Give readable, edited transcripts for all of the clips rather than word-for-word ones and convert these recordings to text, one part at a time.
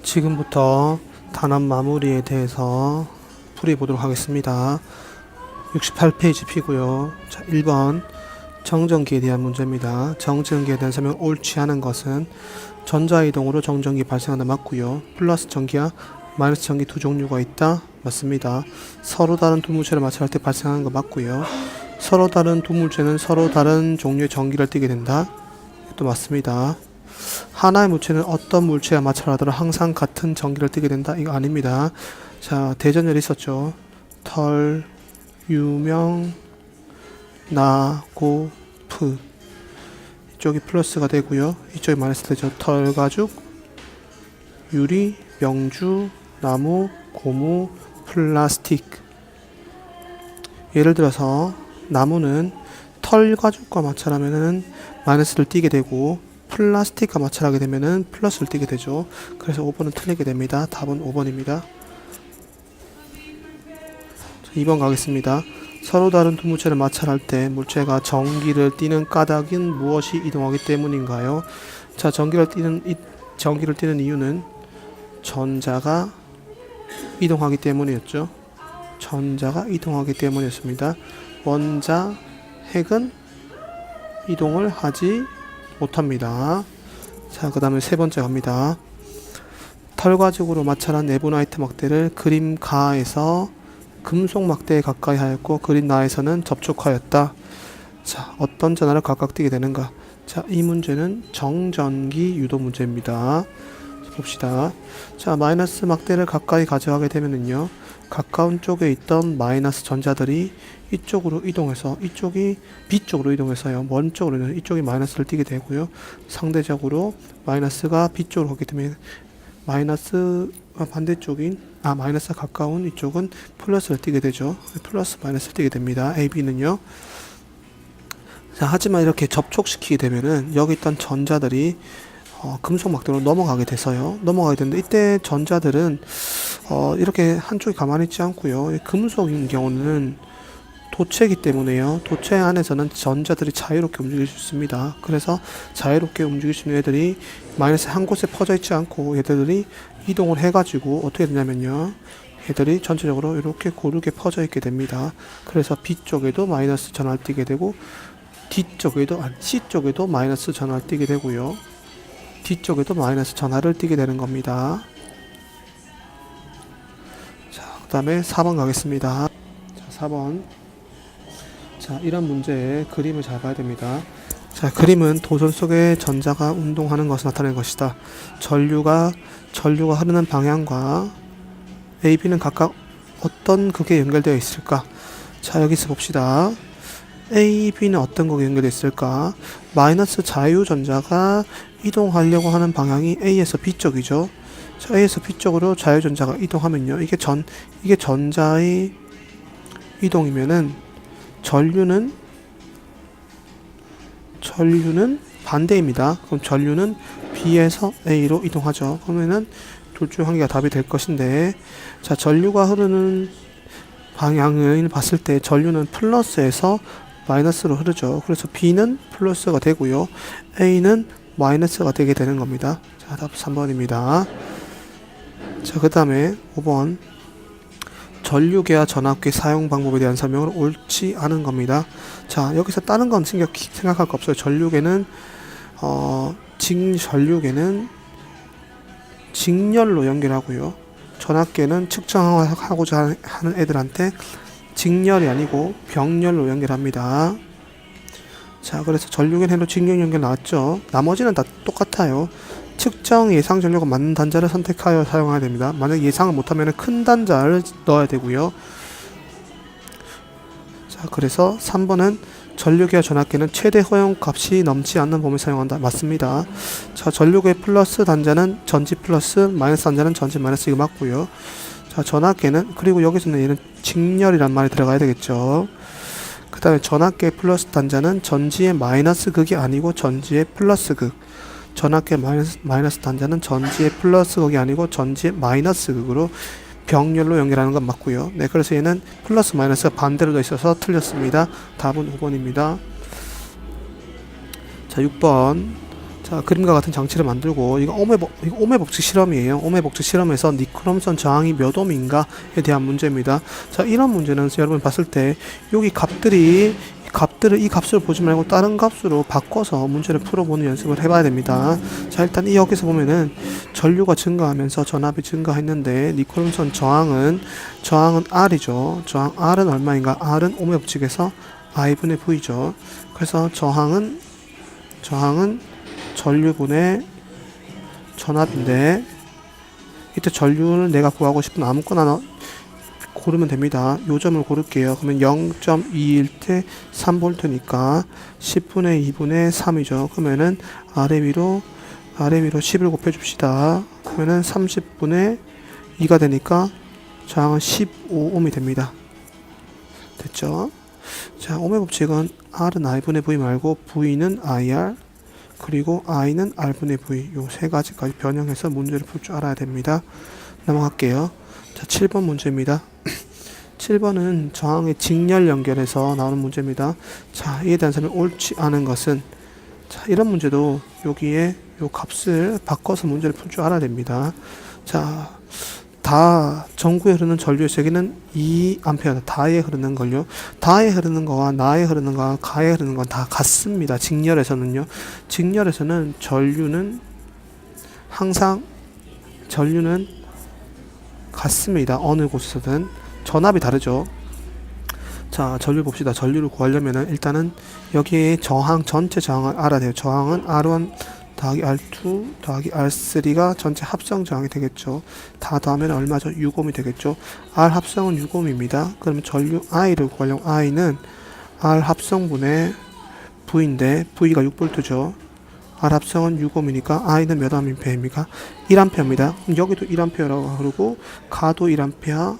지금부터 단원 마무리에 대해서 풀이 보도록 하겠습니다. 68페이지 피고요. 자, 1번 정전기에 대한 문제입니다. 정전기에 대한 설명 옳지 않은 것은 전자이동으로 정전기 발생한다 맞고요. 플러스 전기와 마이너스 전기 두 종류가 있다 맞습니다. 서로 다른 두 물체를 마찰할 때 발생하는 거 맞고요. 서로 다른 두 물체는 서로 다른 종류의 전기를 띠게 된다. 이것도 맞습니다. 하나의 물체는 어떤 물체와 마찰하더라도 항상 같은 전기를 띠게 된다. 이거 아닙니다. 자, 대전열이 있었죠. 털, 유명, 나, 고, 프. 이쪽이 플러스가 되고요. 이쪽이 마이너스 되죠. 털, 가죽, 유리, 명주, 나무, 고무, 플라스틱. 예를 들어서 나무는 털 가죽과 마찰하면은 마이너스를 띠게 되고 플라스틱과 마찰하게 되면은 플러스를 띠게 되죠. 그래서 5번은 틀리게 됩니다. 답은 5번입니다. 2번 가겠습니다. 서로 다른 두 물체를 마찰할 때 물체가 전기를 띠는 까닭은 무엇이 이동하기 때문인가요? 자, 전기를 띠는 이유는 전자가 이동하기 때문이었죠. 전자가 이동하기 때문이었습니다. 원자, 핵은 이동을 하지 못합니다. 자, 그 다음에 세 번째 갑니다. 털가죽으로 마찰한 네모나이트 막대를 그림 가에서 금속 막대에 가까이 하였고 그림 나에서는 접촉하였다. 자, 어떤 전하를 각각 띠게 되는가? 자, 이 문제는 정전기 유도 문제입니다. 봅시다. 자, 마이너스 막대를 가까이 가져가게 되면은요, 가까운 쪽에 있던 마이너스 전자들이 이쪽으로 이동해서 이쪽이 B쪽으로 이동해서요, 원 쪽으로 이쪽이 마이너스를 띠게 되고요, 상대적으로 마이너스가 B쪽으로 가기 때문에 마이너스 반대쪽인 마이너스가 가까운 이쪽은 플러스를 띠게 되죠. 플러스 마이너스를 띠게 됩니다. A, B는요. 자, 하지만 이렇게 접촉시키게 되면은 여기 있던 전자들이 금속 막대로 넘어가게 돼서요. 넘어가게 되는데 이때 전자들은 이렇게 한쪽이 가만히 있지 않고요. 금속인 경우는 도체이기 때문에요. 도체 안에서는 전자들이 자유롭게 움직일 수 있습니다. 그래서 자유롭게 움직일 수 있는 애들이 마이너스 한 곳에 퍼져 있지 않고 얘들이 이동을 해가지고 어떻게 되냐면요. 얘들이 전체적으로 이렇게 고르게 퍼져 있게 됩니다. 그래서 B쪽에도 마이너스 전하를 띠게 되고 C쪽에도 마이너스 전하를 띠게 되고요. D쪽에도 마이너스 전하를 띠게 되는 겁니다. 자, 그 다음에 4번 가겠습니다. 자, 4번. 자, 이런 문제의 그림을 잘 봐야 됩니다. 자, 그림은 도전 속에 전자가 운동하는 것을 나타내는 것이다. 전류가 흐르는 방향과 A, B는 각각 어떤 극에 연결되어 있을까? 자, 여기서 봅시다. A, B는 어떤 극에 연결되어 있을까? 마이너스 자유전자가 이동하려고 하는 방향이 A에서 B쪽이죠. 자, A에서 B쪽으로 자유전자가 이동하면요. 이게 전자의 이동이면은 전류는 반대입니다. 그럼 전류는 B에서 A로 이동하죠. 그러면은 둘 중 한 개가 답이 될 것인데, 자, 전류가 흐르는 방향을 봤을 때 전류는 플러스에서 마이너스로 흐르죠. 그래서 B는 플러스가 되고요. A는 마이너스가 되게 되는 겁니다. 자, 답 3번입니다. 자, 그 다음에 5번. 전류계와 전압계 사용 방법에 대한 설명을 옳지 않은 겁니다. 자, 여기서 다른 건 생각할 거 없어요. 전류계는 직렬로 연결하고요. 전압계는 측정하고자 하는 애들한테 직렬이 아니고 병렬로 연결합니다. 자, 그래서 전류계는 해로 직렬 연결 나왔죠. 나머지는 다 똑같아요. 측정 예상 전류가 맞는 단자를 선택하여 사용해야 됩니다. 만약 예상을 못하면 큰 단자를 넣어야 되고요. 자, 그래서 3번은 전류계와 전압계는 최대 허용 값이 넘지 않는 범위를 사용한다. 맞습니다. 자, 전류계 플러스 단자는 전지 플러스, 마이너스 단자는 전지 마이너스, 이거 맞고요. 자, 전압계는, 그리고 여기서는 얘는 직렬이란 말이 들어가야 되겠죠. 그 다음에 전압계 플러스 단자는 전지의 마이너스 극이 아니고 전지의 플러스 극. 전압계 마이너스 단자는 전지의 플러스 극이 아니고 전지의 마이너스 극으로 병렬로 연결하는 건 맞고요. 네, 그래서 얘는 플러스 마이너스가 반대로 돼 있어서 틀렸습니다. 답은 5번입니다. 자, 6번. 자, 그림과 같은 장치를 만들고, 이거 오메 법칙 실험이에요. 오메 법칙 실험에서 니크롬선 저항이 몇 옴인가에 대한 문제입니다. 자, 이런 문제는 여러분 봤을 때 여기 값들을 이 값을 보지 말고 다른 값으로 바꿔서 문제를 풀어보는 연습을 해봐야 됩니다. 자, 일단 이 여기서 보면은 전류가 증가하면서 전압이 증가했는데 니크롬선 저항은 R이죠. 저항 R은 얼마인가? R은 오메 법칙에서 I분의 V죠. 그래서 저항은 전류분의 전압인데, 이때 전류를 내가 구하고 싶은 아무거나 고르면 됩니다. 요 점을 고를게요. 그러면 0.21대 3V니까 10분의 2분의 3이죠. 그러면은 아래 위로 10을 곱해줍시다. 그러면은 30분의 2가 되니까 저항은 15ohm이 됩니다. 됐죠? 자, ohm의 법칙은 R은 I분의 V 말고 V는 IR, 그리고 I는 R분의 V, 요 세 가지까지 변형해서 문제를 풀 줄 알아야 됩니다. 넘어갈게요. 자, 7번 문제입니다. 7번은 저항의 직렬 연결해서 나오는 문제입니다. 자, 이에 대한 설명이 옳지 않은 것은, 자, 이런 문제도 여기에 요 값을 바꿔서 문제를 풀 줄 알아야 됩니다. 자, 다 전구에 흐르는 전류의 세기는 2A, 다에 흐르는 걸요. 다에 흐르는 거와 나에 흐르는 거와 가에 흐르는 건 다 같습니다. 직렬에서는요. 직렬에서는 전류는 같습니다. 어느 곳에서든. 전압이 다르죠. 자, 전류 봅시다. 전류를 구하려면은 일단은 여기에 저항, 전체 저항을 알아야 돼요. 저항은 R1 더하기 R2 더하기 R3가 전체 합성 저항이 되겠죠. 다 더하면 얼마죠? 6ohm이 되겠죠. R 합성은 6ohm입니다. 그러면 전류 I를 구하려면 I는 R 합성분의 V인데 V가 6V죠. R 합성은 6ohm이니까 I는 몇 암페어입니까? 1A입니다. 여기도 1A라고 흐르고, 가도 1A,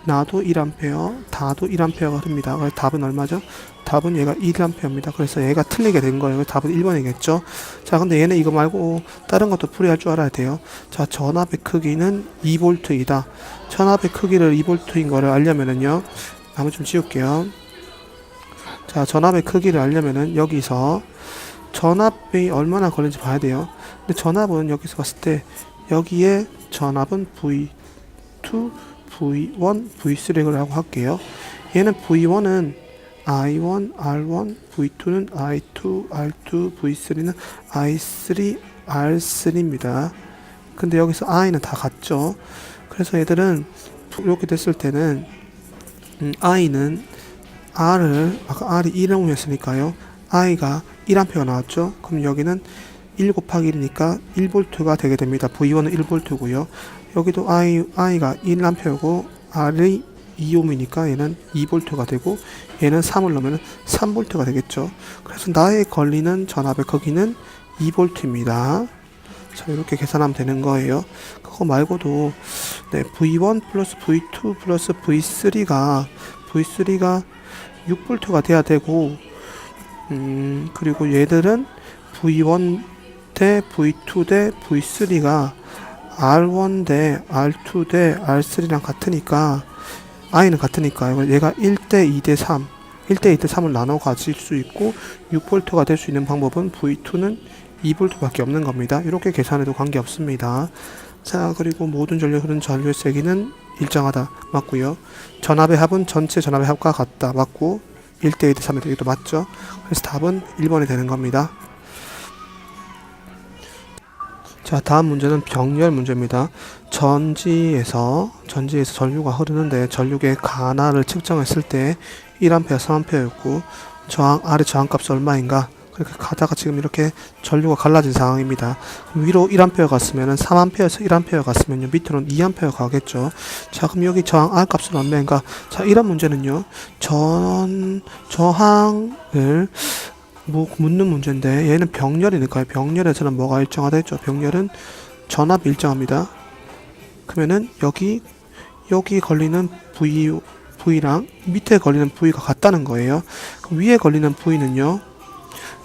나도 1A, 다도 1A가 흐릅니다. 그래서 답은 얼마죠? 답은 얘가 1A입니다. 그래서 얘가 틀리게 된 거예요. 답은 1번이겠죠. 자, 근데 얘는 이거 말고 다른 것도 풀이할 줄 알아야 돼요. 자, 전압의 크기는 2V이다. 전압의 크기를 2V인 거를 알려면은요, 한번 좀 지울게요. 자, 전압의 크기를 알려면은 여기서 전압이 얼마나 걸리는지 봐야 돼요. 근데 전압은 여기서 봤을 때 여기에 전압은 V2, V1, V3라고 할게요. 얘는 V1은 I1, R1, V2는 I2, R2, V3는 I3, R3입니다. 근데 여기서 I는 다 같죠. 그래서 얘들은 이렇게 됐을 때는 I는 아까 R이 1ohm였으니까요. I가 1A가 나왔죠. 그럼 여기는 1 곱하기 1이니까 1V가 되게 됩니다. V1은 1V고요. 여기도 I가 1A고 R이 2ohm이니까 얘는 2V가 되고, 얘는 3을 넣으면 3V가 되겠죠. 그래서 나에 걸리는 전압의 크기는 2V입니다. 자, 이렇게 계산하면 되는 거예요. 그거 말고도 V1 플러스 V2 플러스 V3가 6V가 돼야 되고, 그리고 얘들은 V1 대 V2 대 V3가 R1 대 R2 대 R3랑 같으니까, I는 같으니까요. 얘가 1대 2대 3, 1대 2대 3을 나눠 가질 수 있고, 6V가 될 수 있는 방법은 V2는 2V밖에 없는 겁니다. 이렇게 계산해도 관계없습니다. 자, 그리고 모든 전류에 흐르는 전류의 세기는 일정하다. 맞고요. 전압의 합은 전체 전압의 합과 같다. 맞고, 1대 2대 3이 되기도 맞죠. 그래서 답은 1번이 되는 겁니다. 자, 다음 문제는 병렬 문제입니다. 전지에서 전류가 흐르는데 전류의 가나를 측정했을 때 1A, 3A였고, R의 저항값이 얼마인가? 그렇게 가다가 지금 이렇게 전류가 갈라진 상황입니다. 위로 1A 갔으면 3A에서 1A 갔으면요, 밑으로는 2A 가겠죠. 자, 그럼 여기 저항 R 값은 얼마인가? 자, 이런 문제는요, 저항을 묻는 문제인데, 얘는 병렬이니까요. 병렬에서는 뭐가 일정하다 했죠? 병렬은 전압이 일정합니다. 그러면은 여기 걸리는 V랑 밑에 걸리는 V가 같다는 거예요. 그럼 위에 걸리는 V는요,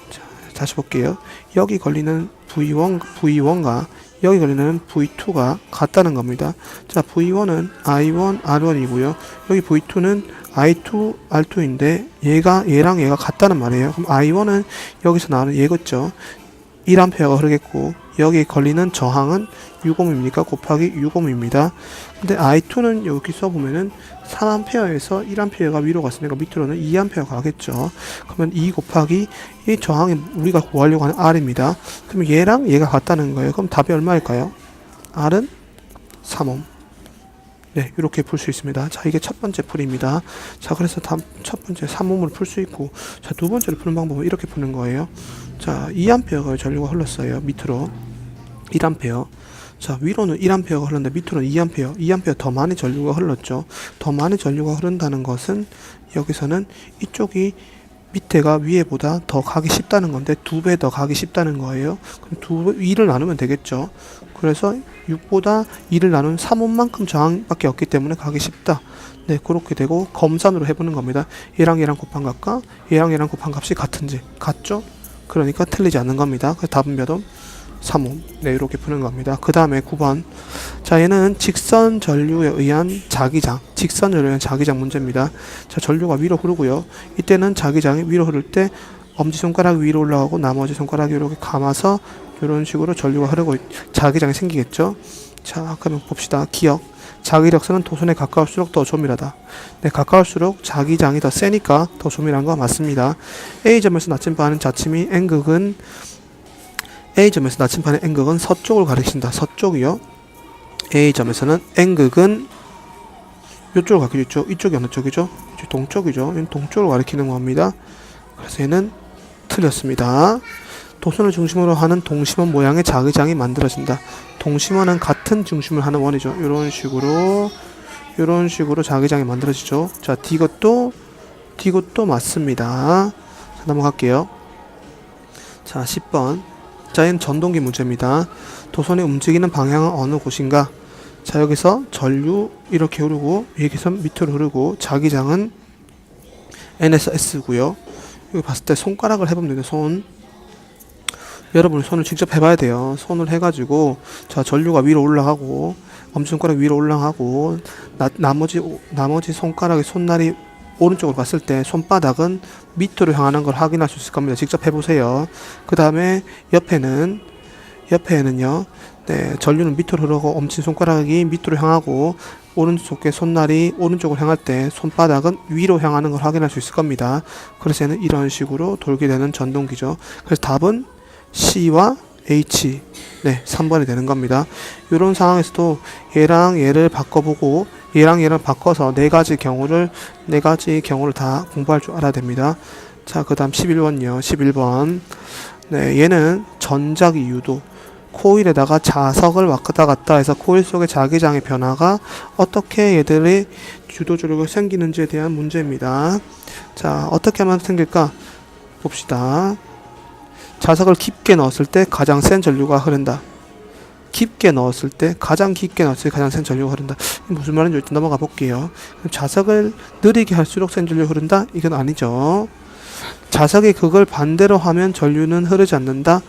자, 다시 볼게요. 여기 걸리는 V1과 여기 걸리는 V2가 같다는 겁니다. 자, V1은 I1, R1이고요. 여기 V2는 I2, R2인데 얘랑 얘가 같다는 말이에요. 그럼 I1은 여기서 나오는 얘겠죠. 1A가 흐르겠고 여기 걸리는 저항은 6ohm입니까? 곱하기 6ohm입니다. 근데 I2는 여기 써보면은 3A에서 1A가 위로 갔으니까 밑으로는 2A가 가겠죠. 그러면 2 곱하기 이 저항이 우리가 구하려고 하는 R입니다. 그러면 얘랑 얘가 같다는 거예요. 그럼 답이 얼마일까요? R은 3ohm. 네, 이렇게 풀 수 있습니다. 자, 이게 첫 번째 풀이입니다. 자, 그래서 첫 번째 3ohm으로 풀 수 있고, 자, 두 번째로 푸는 방법은 이렇게 푸는 거예요. 자, 2A가 전류가 흘렀어요. 밑으로 1A. 자, 위로는 1A가 흘렀는데 밑으로는 2A 더 많이 전류가 흘렀죠. 더 많이 전류가 흐른다는 것은 여기서는 이쪽이 밑에가 위에보다 더 가기 쉽다는 건데 2배 더 가기 쉽다는 거예요. 그럼 2를 나누면 되겠죠. 그래서 6보다 2를 나눈 3ohm만큼 저항밖에 없기 때문에 가기 쉽다. 네, 그렇게 되고 검산으로 해보는 겁니다. 얘랑 얘랑 곱한 값과 얘랑 얘랑 곱한 값이 같은지 같죠? 그러니까 틀리지 않는 겁니다. 그래서 답은 몇 ohm? 3ohm. 네, 이렇게 푸는 겁니다. 그 다음에 9번. 자, 얘는 직선 전류에 의한 자기장, 직선 전류에 의한 자기장 문제입니다. 자, 전류가 위로 흐르고요. 이때는 자기장이 위로 흐를 때 엄지손가락이 위로 올라가고 나머지 손가락이 이렇게 감아서 이런 식으로 전류가 흐르고 자기장이 생기겠죠. 자, 그러면 봅시다. 기억. 자기력선은 도선에 가까울수록 더 조밀하다. 네, 가까울수록 자기장이 더 세니까 더 조밀한 거 맞습니다. A점에서 나침반은 자침이 N극은 A점에서 나침반의 N극은 서쪽을 가리킨다. 서쪽이요. A점에서는 N극은 이쪽을 가리키죠. 이쪽이 어느 쪽이죠? 동쪽이죠. 얘는 동쪽을 가리키는 겁니다. 그래서 얘는 틀렸습니다. 도선을 중심으로 하는 동심원 모양의 자기장이 만들어진다. 동심원은 같은 중심을 하는 원이죠. 이런 식으로 자기장이 만들어지죠. 자, D것도 맞습니다. 자, 넘어갈게요. 자, 10번. 자, 얘는 전동기 문제입니다. 도선이 움직이는 방향은 어느 곳인가? 자, 여기서 전류 이렇게 흐르고 여기서 밑으로 흐르고 자기장은 N에서 S고요. 여기 봤을 때 손가락을 해보면 되는데 여러분 손을 직접 해봐야 돼요. 손을 해가지고 자, 전류가 위로 올라가고 엄지손가락 위로 올라가고 나머지 손가락의 손날이 오른쪽으로 갔을 때 손바닥은 밑으로 향하는 걸 확인할 수 있을 겁니다. 직접 해보세요. 그 다음에 옆에는요, 네, 전류는 밑으로 흐르고 엄지손가락이 밑으로 향하고 오른쪽의 손날이 오른쪽으로 향할 때 손바닥은 위로 향하는 걸 확인할 수 있을 겁니다. 그래서 얘는 이런 식으로 돌게 되는 전동기죠. 그래서 답은 C와 H, 네, 3번이 되는 겁니다. 이런 상황에서도 얘랑 얘를 바꿔보고 얘랑 얘를 바꿔서 네 가지 경우를 다 공부할 줄 알아야 됩니다. 자, 그 다음 11번요. 11번. 네, 얘는 전자기 유도. 코일에다가 자석을 왔다 갔다 해서 코일 속의 자기장의 변화가 어떻게 얘들의 유도조력이 생기는지에 대한 문제입니다. 자, 어떻게 하면 생길까? 봅시다. 자석을 깊게 넣었을 때 가장 센 전류가 흐른다. 가장 깊게 넣었을 때 가장 센 전류가 흐른다. 무슨 말인지 일단 넘어가 볼게요. 자석을 느리게 할수록 센 전류가 흐른다? 이건 아니죠. 자석이 극을 반대로 하면 전류는 흐르지 않는다.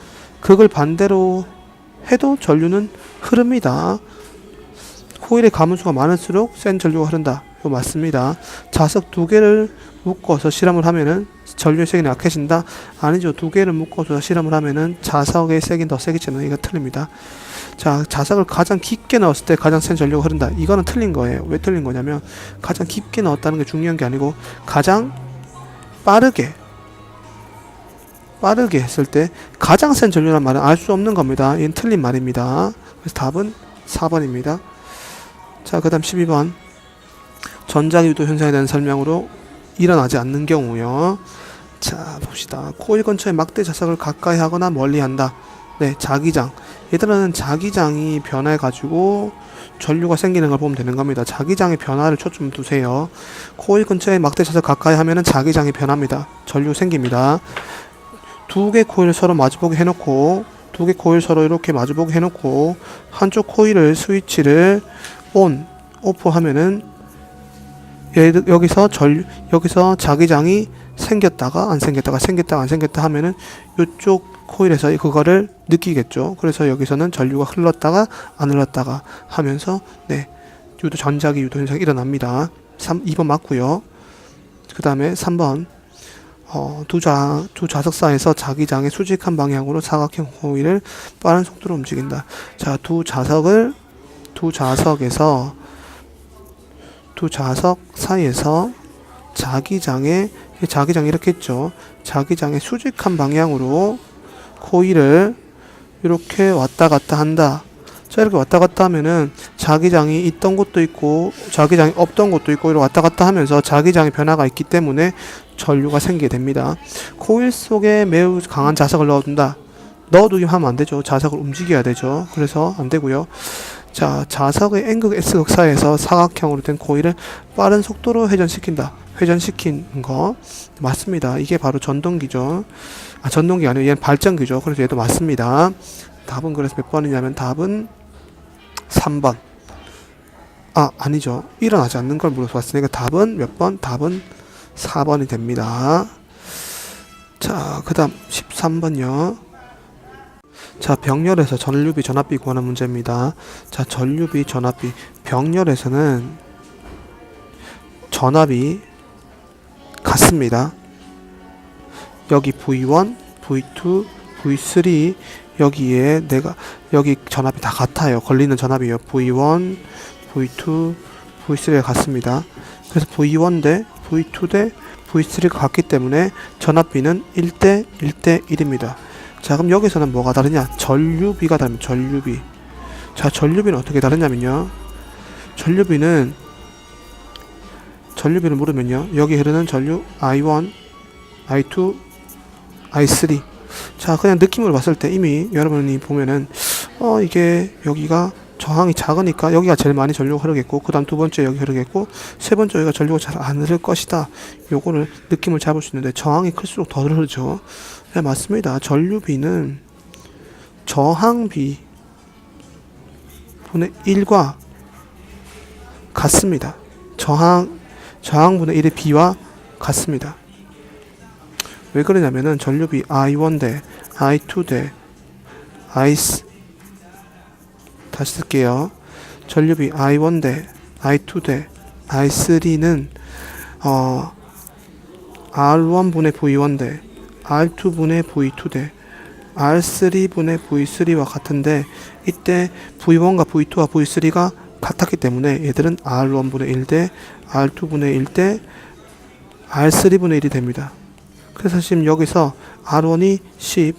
극을 반대로 해도 전류는 흐릅니다. 코일의 가문수가 많을수록 센 전류가 흐른다. 이거 맞습니다. 자석 두 개를 묶어서 실험을 하면은 전류의 세기는 약해진다? 아니죠. 두 개를 묶어서 실험을 하면은 자석의 세기는 더 세겠지만 이거 틀립니다. 자, 자석을 가장 깊게 넣었을 때 가장 센 전류가 흐른다. 이거는 틀린 거예요. 왜 틀린 거냐면 가장 깊게 넣었다는 게 중요한 게 아니고 가장 빠르게 했을 때 가장 센 전류란 말은 알 수 없는 겁니다. 이건 틀린 말입니다. 그래서 답은 4번입니다. 자, 그 다음 12번. 전자기 유도 현상에 대한 설명으로 일어나지 않는 경우요. 자, 봅시다. 코일 근처에 막대 자석을 가까이 하거나 멀리 한다. 네, 자기장. 얘들은 자기장이 변해가지고 전류가 생기는 걸 보면 되는 겁니다. 자기장의 변화를 초점 두세요. 코일 근처에 막대 자석 가까이 하면은 자기장이 변합니다. 전류 생깁니다. 두 개 코일 서로 마주보게 해놓고 이렇게 마주보게 해놓고 한쪽 코일을 스위치를 오프 하면은 여기서 자기장이 생겼다가 안 생겼다 하면은 이쪽 코일에서 그거를 느끼겠죠. 그래서 여기서는 전류가 흘렀다가 안 흘렀다가 하면서 네, 전자기 유도 현상이 일어납니다. 2번 맞고요. 그 다음에 3번. 두 자석사에서 자기장의 수직한 방향으로 사각형 호일을 빠른 속도로 움직인다. 자, 두 자석 사이에서 자기장이 이렇게 있죠. 자기장의 수직한 방향으로 코일을 이렇게 왔다 갔다 한다. 자, 이렇게 왔다 갔다 하면은 자기장이 있던 곳도 있고 자기장이 없던 곳도 있고 이렇게 왔다 갔다 하면서 자기장의 변화가 있기 때문에 전류가 생기게 됩니다. 코일 속에 매우 강한 자석을 넣어둔다. 넣어두기만 하면 안 되죠. 자석을 움직여야 되죠. 그래서 안 되고요. 자, 자석의 N극 S극 사이에서 사각형으로 된 코일을 빠른 속도로 회전시킨다. 회전시킨 거 맞습니다. 이게 바로 전동기죠. 전동기 아니고 얘는 발전기죠. 그래서 얘도 맞습니다. 답은 그래서 몇 번이냐면 답은 3번. 아니죠. 일어나지 않는 걸 물어봤으니까 답은 몇 번? 답은 4번이 됩니다. 자, 그 다음 13번요. 자, 병렬에서 전류비, 전압비 구하는 문제입니다. 자, 전류비, 전압비. 병렬에서는 전압이 같습니다. 여기 V1, V2, V3 여기에 여기 전압이 다 같아요. 걸리는 전압이요. V1, V2, V3가 같습니다. 그래서 V1 대 V2 대 V3가 같기 때문에 전압비는 1대 1대 1입니다. 자, 그럼 여기서는 뭐가 다르냐? 전류비가 다릅니다. 전류비. 자, 전류비는 어떻게 다르냐면요. 전류비는 물으면요. 여기 흐르는 전류 I1, I2, I3. 자, 그냥 느낌으로 봤을 때 이미 여러분이 보면은 이게 여기가 저항이 작으니까 여기가 제일 많이 전류가 흐르겠고, 그 다음 두 번째 여기 흐르겠고, 세 번째 여기가 전류가 잘 안 흐를 것이다. 요거를 느낌을 잡을 수 있는데 저항이 클수록 더 흐르죠. 네, 맞습니다. 전류비는 저항비 분의 1과 같습니다. 저항분의 1의 비와 같습니다. 왜 그러냐면은 전류비 I1 대 I2 대 다시 쓸게요. 전류비 I1 대 I2 대 I3는 R1분의 V1 대 R2분의 V2 대 R3분의 V3와 같은데, 이때 V1과 V2와 V3가 같았기 때문에 얘들은 R1분의 1 대 R2분의 1 대 R3분의 1이 됩니다. 그래서 지금 여기서 R1이 10,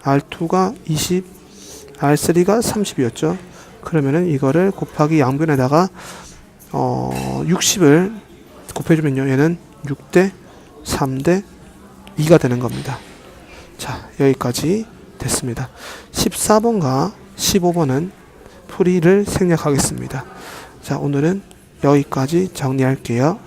R2가 20, R3가 30이었죠. 그러면은 이거를 곱하기 양변에다가 60을 곱해주면요, 얘는 6대 3대 2가 되는 겁니다. 자, 여기까지 됐습니다. 14번과 15번은 풀이를 생략하겠습니다. 자, 오늘은 여기까지 정리할게요.